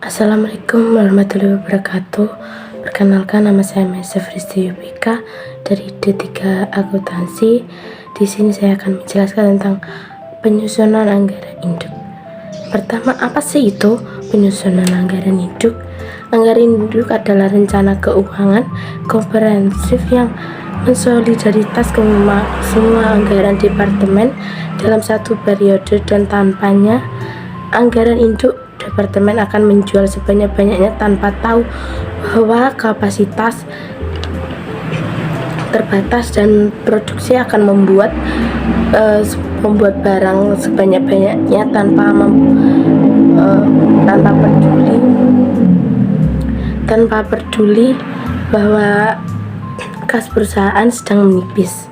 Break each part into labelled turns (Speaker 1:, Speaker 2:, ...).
Speaker 1: Assalamualaikum warahmatullahi wabarakatuh. Perkenalkan, nama saya Mesa Fristi Yupika dari D3 Akuntansi. Di sini saya akan menjelaskan tentang penyusunan anggaran induk. Pertama, apa sih itu penyusunan anggaran induk? Anggaran induk adalah rencana keuangan komprehensif yang mensolidaritas semua anggaran departemen dalam satu periode, dan tanpanya anggaran induk departemen akan menjual sebanyak-banyaknya tanpa tahu bahwa kapasitas terbatas dan produksi akan membuat barang sebanyak-banyaknya tanpa peduli bahwa kas perusahaan sedang menipis.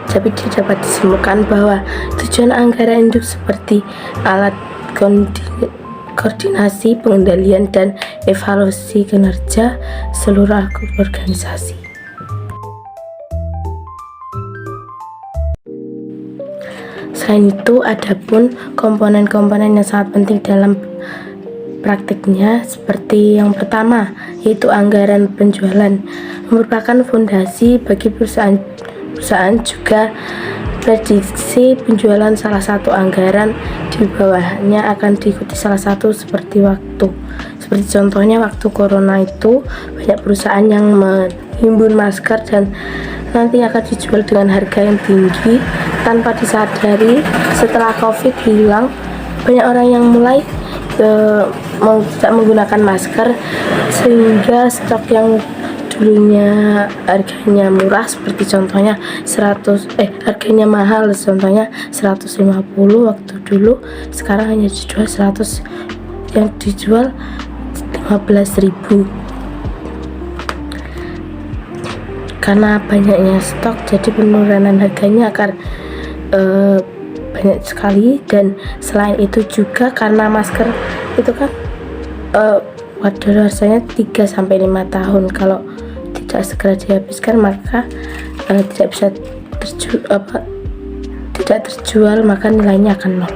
Speaker 1: Jadi dapat disimpulkan bahwa tujuan anggaran induk seperti alat koordinasi, pengendalian, dan evaluasi kinerja seluruh organisasi. Selain itu, ada pun komponen-komponen yang sangat penting dalam praktiknya, seperti yang pertama, yaitu anggaran penjualan. Merupakan fondasi bagi perusahaan juga prediksi penjualan salah satu anggaran di bawahnya akan diikuti salah satu seperti contohnya waktu corona itu banyak perusahaan yang menghimpun masker dan nanti akan dijual dengan harga yang tinggi tanpa disadari. Setelah COVID hilang, banyak orang yang mulai tidak menggunakan masker, sehingga stok yang dulunya harganya murah seperti contohnya harganya mahal contohnya 150 waktu dulu, sekarang hanya dijual 100, yang dijual 15.000. Karena banyaknya stok, jadi penurunan harganya akan banyak sekali. Dan selain itu juga karena masker itu kan wadaluarsanya 3-5 tahun, kalau tidak segera dihabiskan maka tidak terjual, maka nilainya akan nol.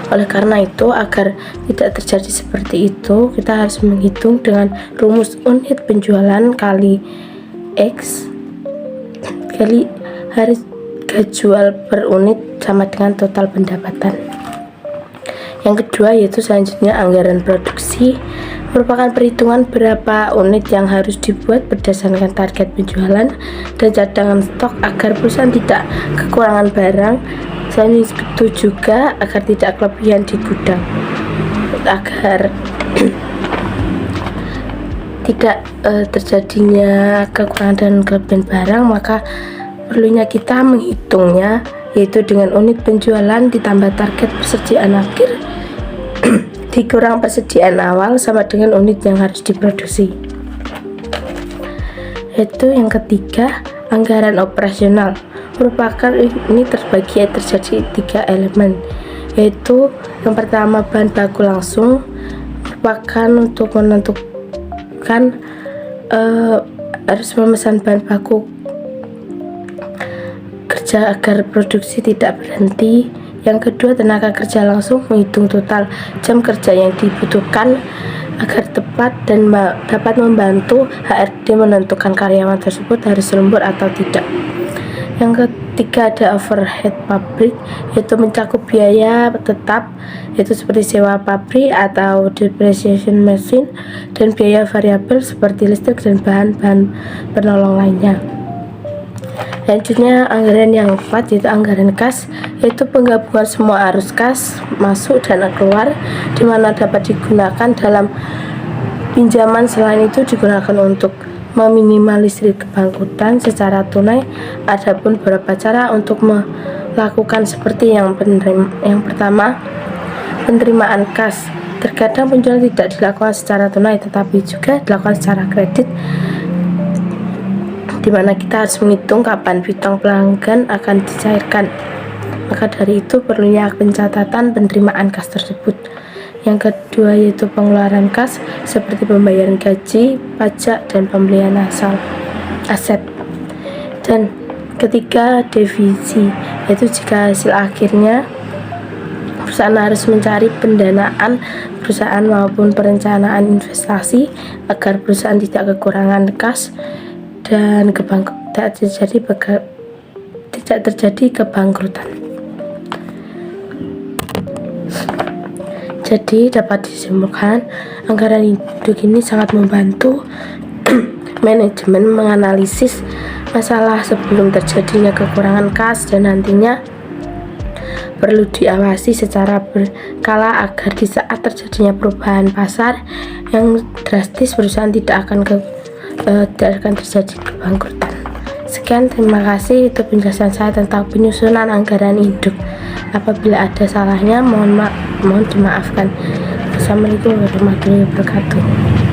Speaker 1: Oleh karena itu, agar tidak terjadi seperti itu, kita harus menghitung dengan rumus unit penjualan kali X kali harga jual per unit sama dengan total pendapatan. Yang kedua, yaitu selanjutnya anggaran produksi, merupakan perhitungan berapa unit yang harus dibuat berdasarkan target penjualan dan cadangan stok agar perusahaan tidak kekurangan barang. Selain itu juga agar tidak kelebihan di gudang. Agar tidak terjadinya kekurangan dan kelebihan barang, maka perlunya kita menghitungnya, yaitu dengan unit penjualan ditambah target persediaan akhir dikurang persediaan awal sama dengan unit yang harus diproduksi. Yaitu yang ketiga, anggaran operasional, merupakan ini terjadi 3 elemen, yaitu yang pertama bahan baku langsung, merupakan untuk menentukan harus memesan bahan baku kerja agar produksi tidak berhenti. Yang kedua, tenaga kerja langsung, menghitung total jam kerja yang dibutuhkan agar tepat dan dapat membantu HRD menentukan karyawan tersebut harus lembur atau tidak. Yang ketiga, ada overhead pabrik, yaitu mencakup biaya tetap, yaitu seperti sewa pabrik atau depreciation mesin, dan biaya variabel seperti listrik dan bahan-bahan penolong lainnya. Selanjutnya, anggaran yang keempat, yaitu anggaran kas, yaitu penggabungan semua arus kas masuk dan keluar, di mana dapat digunakan dalam pinjaman. Selain itu digunakan untuk meminimalisir kebangkrutan secara tunai. Adapun beberapa cara untuk melakukan seperti yang pertama, penerimaan kas. Terkadang penjualan tidak dilakukan secara tunai tetapi juga dilakukan secara kredit, di mana kita harus menghitung kapan piutang pelanggan akan dicairkan. Maka dari itu perlunya pencatatan penerimaan kas tersebut. Yang kedua, yaitu pengeluaran kas seperti pembayaran gaji, pajak, dan pembelian aset. Dan ketiga, divisi, yaitu jika hasil akhirnya perusahaan harus mencari pendanaan perusahaan maupun perencanaan investasi agar perusahaan tidak kekurangan kas dan tidak terjadi kebangkrutan. Jadi dapat disimpulkan, anggaran induk ini sangat membantu manajemen menganalisis masalah sebelum terjadinya kekurangan kas dan nantinya perlu diawasi secara berkala agar di saat terjadinya perubahan pasar yang drastis perusahaan tidak akan terjadi kebangkrutan. Sekian, terima kasih. Itu penjelasan saya tentang penyusunan anggaran induk. Apabila ada salahnya mohon dimaafkan. Assalamualaikum warahmatullahi wabarakatuh.